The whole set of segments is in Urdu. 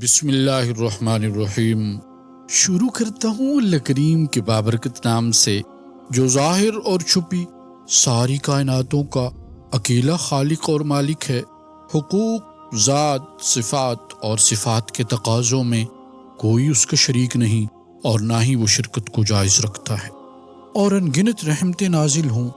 بسم اللہ الرحمن الرحیم۔ شروع کرتا ہوں اللہ کریم کے بابرکت نام سے جو ظاہر اور چھپی ساری کائناتوں کا اکیلا خالق اور مالک ہے۔ حقوق، ذات، صفات اور صفات کے تقاضوں میں کوئی اس کا شریک نہیں اور نہ ہی وہ شرکت کو جائز رکھتا ہے، اور انگنت رحمتیں نازل ہوں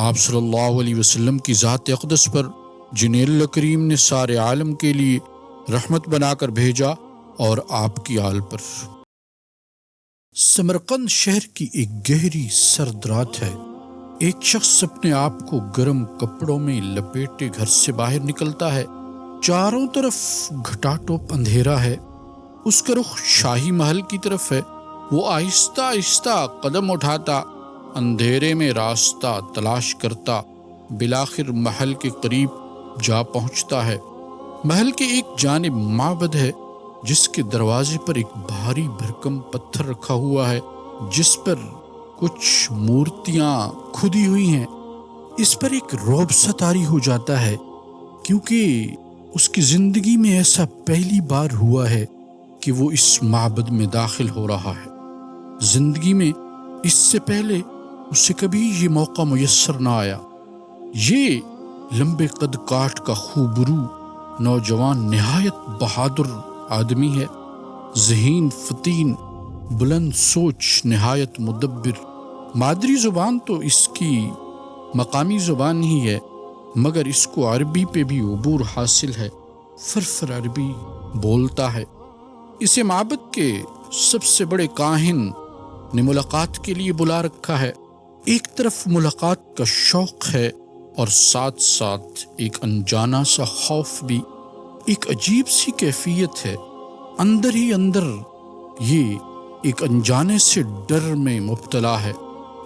آپ صلی اللہ علیہ وسلم کی ذات اقدس پر، جنہیں اللہ کریم نے سارے عالم کے لیے رحمت بنا کر بھیجا، اور آپ کی آل پر۔ سمرقند شہر کی ایک گہری سرد رات ہے۔ ایک شخص اپنے آپ کو گرم کپڑوں میں لپیٹے گھر سے باہر نکلتا ہے۔ چاروں طرف گھٹاٹوپ اندھیرا ہے۔ اس کا رخ شاہی محل کی طرف ہے۔ وہ آہستہ آہستہ قدم اٹھاتا، اندھیرے میں راستہ تلاش کرتا، بالآخر محل کے قریب جا پہنچتا ہے۔ محل کے ایک جانب معبد ہے، جس کے دروازے پر ایک بھاری بھرکم پتھر رکھا ہوا ہے، جس پر کچھ مورتیاں کھدی ہوئی ہیں۔ اس پر ایک رعب سا طاری ہو جاتا ہے، کیونکہ اس کی زندگی میں ایسا پہلی بار ہوا ہے کہ وہ اس معبد میں داخل ہو رہا ہے۔ زندگی میں اس سے پہلے اسے کبھی یہ موقع میسر نہ آیا۔ یہ لمبے قد کاٹ کا خوبرو نوجوان نہایت بہادر آدمی ہے، ذہین، فطین، بلند سوچ، نہایت مدبر۔ مادری زبان تو اس کی مقامی زبان ہی ہے، مگر اس کو عربی پہ بھی عبور حاصل ہے، فرفر عربی بولتا ہے۔ اسے معبد کے سب سے بڑے کاہن نے ملاقات کے لیے بلا رکھا ہے۔ ایک طرف ملاقات کا شوق ہے اور ساتھ ساتھ ایک انجانا سا خوف بھی۔ ایک عجیب سی کیفیت ہے، اندر ہی اندر یہ ایک انجانے سے ڈر میں مبتلا ہے۔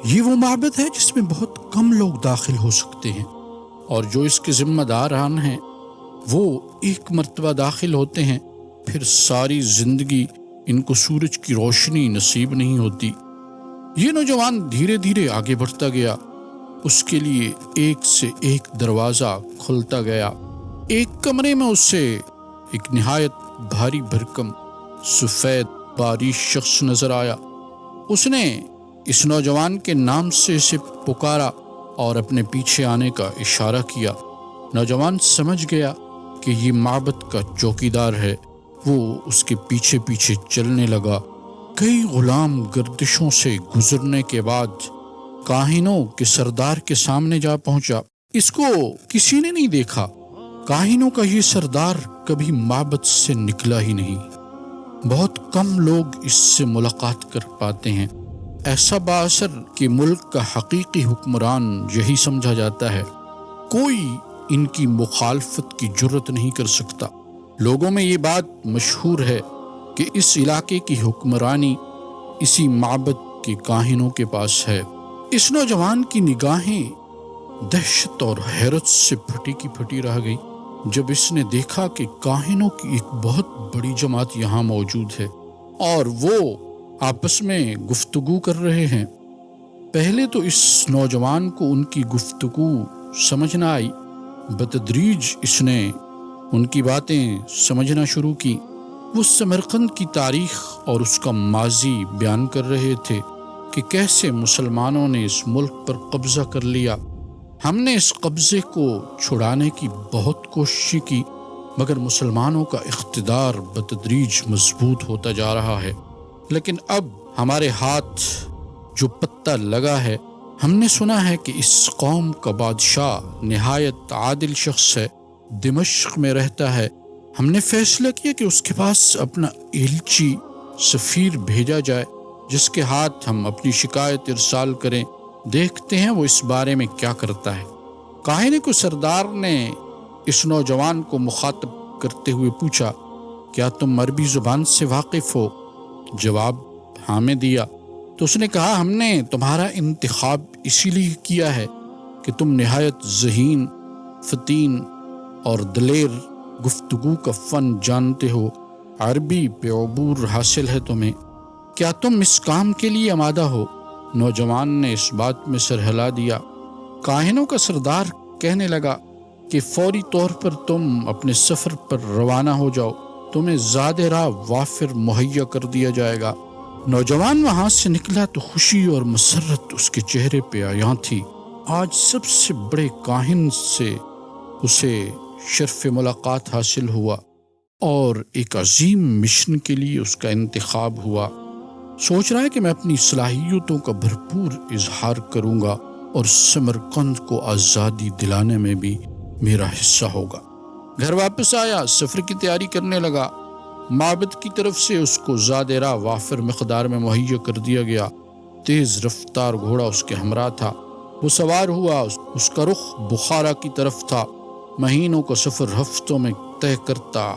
یہ وہ معبد ہے جس میں بہت کم لوگ داخل ہو سکتے ہیں، اور جو اس کے ذمہ داران ہیں وہ ایک مرتبہ داخل ہوتے ہیں، پھر ساری زندگی ان کو سورج کی روشنی نصیب نہیں ہوتی۔ یہ نوجوان دھیرے دھیرے آگے بڑھتا گیا۔ اس کے لیے ایک سے ایک دروازہ کھلتا گیا۔ ایک کمرے میں اسے ایک نہایت بھاری بھرکم سفید باریک شخص نظر آیا۔ اس نے اس نوجوان کے نام سے اسے پکارا اور اپنے پیچھے آنے کا اشارہ کیا۔ نوجوان سمجھ گیا کہ یہ معبد کا چوکیدار ہے۔ وہ اس کے پیچھے پیچھے چلنے لگا۔ کئی غلام گردشوں سے گزرنے کے بعد کاہنوں کے سردار کے سامنے جا پہنچا۔ اس کو کسی نے نہیں دیکھا۔ کاہنوں کا یہ سردار کبھی معبد سے نکلا ہی نہیں۔ بہت کم لوگ اس سے ملاقات کر پاتے ہیں۔ ایسا بااثر کہ ملک کا حقیقی حکمران یہی سمجھا جاتا ہے۔ کوئی ان کی مخالفت کی جرت نہیں کر سکتا۔ لوگوں میں یہ بات مشہور ہے کہ اس علاقے کی حکمرانی اسی معبد کے کاہنوں کے پاس ہے۔ اس نوجوان کی نگاہیں دہشت اور حیرت سے پھٹی کی پھٹی رہ گئی جب اس نے دیکھا کہ کاہنوں کی ایک بہت بڑی جماعت یہاں موجود ہے، اور وہ آپس میں گفتگو کر رہے ہیں۔ پہلے تو اس نوجوان کو ان کی گفتگو سمجھ نہ آئی۔ بتدریج اس نے ان کی باتیں سمجھنا شروع کی۔ وہ سمرقند کی تاریخ اور اس کا ماضی بیان کر رہے تھے کہ کیسے مسلمانوں نے اس ملک پر قبضہ کر لیا۔ ہم نے اس قبضے کو چھڑانے کی بہت کوشش کی، مگر مسلمانوں کا اقتدار بتدریج مضبوط ہوتا جا رہا ہے۔ لیکن اب ہمارے ہاتھ جو پتہ لگا ہے، ہم نے سنا ہے کہ اس قوم کا بادشاہ نہایت عادل شخص ہے، دمشق میں رہتا ہے۔ ہم نے فیصلہ کیا کہ اس کے پاس اپنا ایلچی سفیر بھیجا جائے، جس کے ہاتھ ہم اپنی شکایت ارسال کریں۔ دیکھتے ہیں وہ اس بارے میں کیا کرتا ہے۔ کاہن کو سردار نے اس نوجوان کو مخاطب کرتے ہوئے پوچھا، کیا تم عربی زبان سے واقف ہو؟ جواب ہاں میں دیا۔ تو اس نے کہا، ہم نے تمہارا انتخاب اسی لیے کیا ہے کہ تم نہایت ذہین، فطین اور دلیر گفتگو کا فن جانتے ہو، عربی پہ عبور حاصل ہے تمہیں۔ کیا تم اس کام کے لیے آمادہ ہو؟ نوجوان نے اس بات میں سر ہلا دیا۔ کاہنوں کا سردار کہنے لگا کہ فوری طور پر تم اپنے سفر پر روانہ ہو جاؤ۔ تمہیں زیادہ راہ وافر مہیا کر دیا جائے گا۔ نوجوان وہاں سے نکلا تو خوشی اور مسرت اس کے چہرے پہ عیاں تھی۔ آج سب سے بڑے کاہن سے اسے شرف ملاقات حاصل ہوا اور ایک عظیم مشن کے لیے اس کا انتخاب ہوا۔ سوچ رہا ہے کہ میں اپنی صلاحیتوں کا بھرپور اظہار کروں گا اور سمرقند کو آزادی دلانے میں بھی میرا حصہ ہوگا۔ گھر واپس آیا، سفر کی تیاری کرنے لگا۔ معبد کی طرف سے اس کو زیادہ راہ وافر مقدار میں مہیا کر دیا گیا۔ تیز رفتار گھوڑا اس کے ہمراہ تھا۔ وہ سوار ہوا، اس کا رخ بخارا کی طرف تھا۔ مہینوں کا سفر ہفتوں میں طے کرتا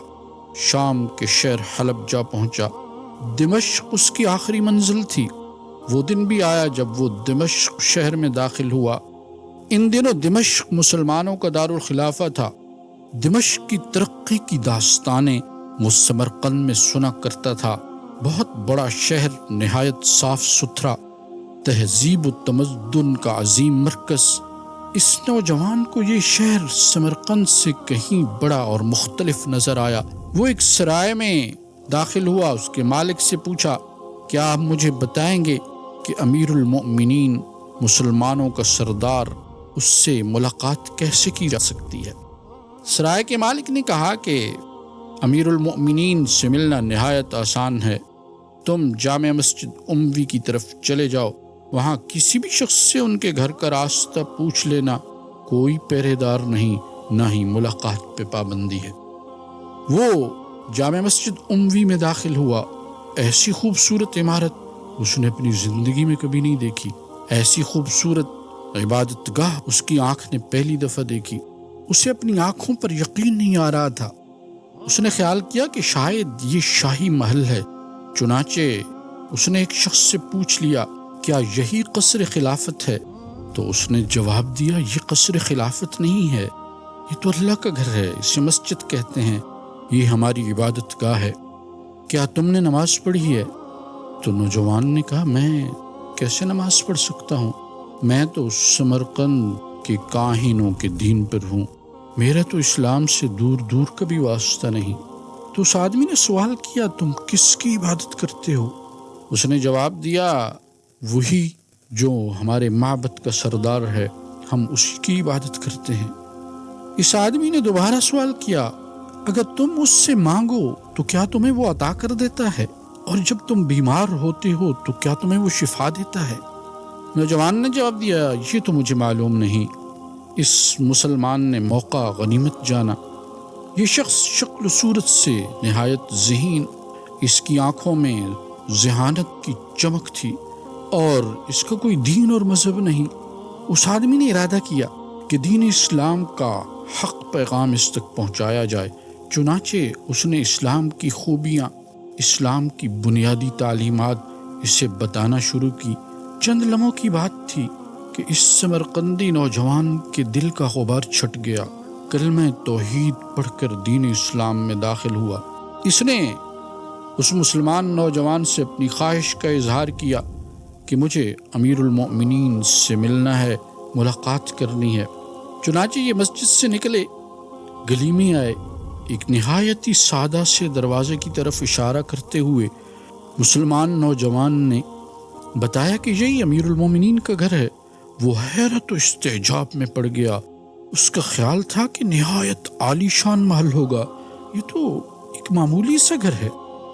شام کے شہر حلب جا پہنچا۔ دمشق اس کی آخری منزل تھی۔ وہ دن بھی آیا جب وہ دمشق شہر میں داخل ہوا۔ ان دنوں دمشق مسلمانوں کا دارالخلافہ تھا۔ دمشق کی ترقی کی داستانیں وہ سمرقند میں سنا کرتا تھا۔ بہت بڑا شہر، نہایت صاف ستھرا، تہذیب و تمدن کا عظیم مرکز۔ اس نوجوان کو یہ شہر سمرقند سے کہیں بڑا اور مختلف نظر آیا۔ وہ ایک سرائے میں داخل ہوا، اس کے مالک سے پوچھا، کیا آپ مجھے بتائیں گے کہ امیر المؤمنین، مسلمانوں کا سردار، اس سے ملاقات کیسے کی جا سکتی ہے؟ سرائے کے مالک نے کہا کہ امیر المؤمنین سے ملنا نہایت آسان ہے۔ تم جامع مسجد اموی کی طرف چلے جاؤ، وہاں کسی بھی شخص سے ان کے گھر کا راستہ پوچھ لینا۔ کوئی پہرے دار نہیں، نہ ہی ملاقات پہ پابندی ہے۔ وہ جامع مسجد اموی میں داخل ہوا۔ ایسی خوبصورت عمارت اس نے اپنی زندگی میں کبھی نہیں دیکھی۔ ایسی خوبصورت عبادت گاہ اس کی آنکھ نے پہلی دفعہ دیکھی۔ اسے اپنی آنکھوں پر یقین نہیں آ رہا تھا۔ اس نے خیال کیا کہ شاید یہ شاہی محل ہے۔ چنانچہ اس نے ایک شخص سے پوچھ لیا، کیا یہی قصر خلافت ہے؟ تو اس نے جواب دیا، یہ قصر خلافت نہیں ہے، یہ تو اللہ کا گھر ہے، اسے مسجد کہتے ہیں، یہ ہماری عبادت گاہ ہے۔ کیا تم نے نماز پڑھی ہے؟ تو نوجوان نے کہا، میں کیسے نماز پڑھ سکتا ہوں؟ میں تو سمرقند کے کاہنوں کے دین پر ہوں، میرا تو اسلام سے دور دور کا بھی واسطہ نہیں۔ تو اس آدمی نے سوال کیا، تم کس کی عبادت کرتے ہو؟ اس نے جواب دیا، وہی جو ہمارے معبد کا سردار ہے، ہم اسی کی عبادت کرتے ہیں۔ اس آدمی نے دوبارہ سوال کیا، اگر تم اس سے مانگو تو کیا تمہیں وہ عطا کر دیتا ہے؟ اور جب تم بیمار ہوتے ہو تو کیا تمہیں وہ شفا دیتا ہے؟ نوجوان نے جواب دیا، یہ تو مجھے معلوم نہیں۔ اس مسلمان نے موقع غنیمت جانا۔ یہ شخص شکل و صورت سے نہایت ذہین، اس کی آنکھوں میں ذہانت کی چمک تھی اور اس کا کوئی دین اور مذہب نہیں۔ اس آدمی نے ارادہ کیا کہ دین اسلام کا حق پیغام اس تک پہنچایا جائے۔ چنانچہ اس نے اسلام کی خوبیاں، اسلام کی بنیادی تعلیمات اسے بتانا شروع کی۔ چند لمحوں کی بات تھی کہ اس سمرقندی نوجوان کے دل کا غبار چھٹ گیا۔ کلمہ توحید پڑھ کر دین اسلام میں داخل ہوا۔ اس نے اس مسلمان نوجوان سے اپنی خواہش کا اظہار کیا کہ مجھے امیر المؤمنین سے ملنا ہے، ملاقات کرنی ہے۔ چنانچہ یہ مسجد سے نکلے، گلی میں آئے۔ ایک نہایت ہی سادہ سے دروازے کی طرف اشارہ کرتے ہوئے مسلمان نوجوان نے بتایا کہ یہی امیر المومنین کا گھر ہے۔ وہ حیرت و استعجاب میں پڑ گیا۔ اس کا خیال تھا کہ نہایت عالی شان محل ہوگا، یہ تو ایک معمولی سا گھر ہے۔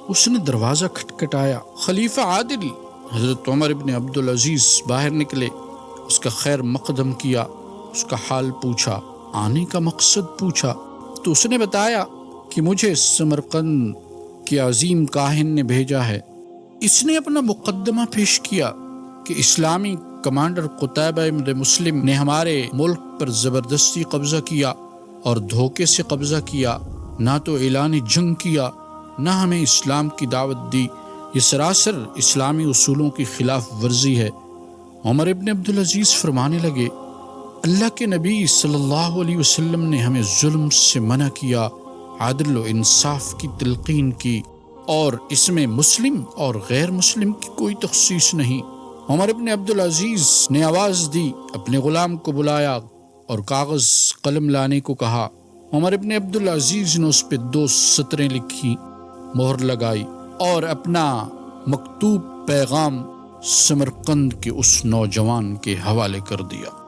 اس نے دروازہ کھٹکھٹایا۔ خلیفہ عادل حضرت عمر بن عبدالعزیز باہر نکلے، اس کا خیر مقدم کیا، اس کا حال پوچھا، آنے کا مقصد پوچھا۔ تو اس نے بتایا کہ مجھے سمرقند کے عظیم کاہن نے بھیجا ہے۔ اس نے اپنا مقدمہ پیش کیا کہ اسلامی کمانڈر قتیبہ بن مسلم نے ہمارے ملک پر زبردستی قبضہ کیا اور دھوکے سے قبضہ کیا، نہ تو اعلان جنگ کیا، نہ ہمیں اسلام کی دعوت دی۔ یہ سراسر اسلامی اصولوں کی خلاف ورزی ہے۔ عمر ابن عبدالعزیز فرمانے لگے، اللہ کے نبی صلی اللہ علیہ وسلم نے ہمیں ظلم سے منع کیا، عدل و انصاف کی تلقین کی، اور اس میں مسلم اور غیر مسلم کی کوئی تخصیص نہیں۔ عمر ابن عبدالعزیز نے آواز دی، اپنے غلام کو بلایا اور کاغذ قلم لانے کو کہا۔ عمر ابن عبدالعزیز نے اس پہ 2 سطریں لکھی۔ مہر لگائی اور اپنا مکتوب پیغام سمرقند کے اس نوجوان کے حوالے کر دیا۔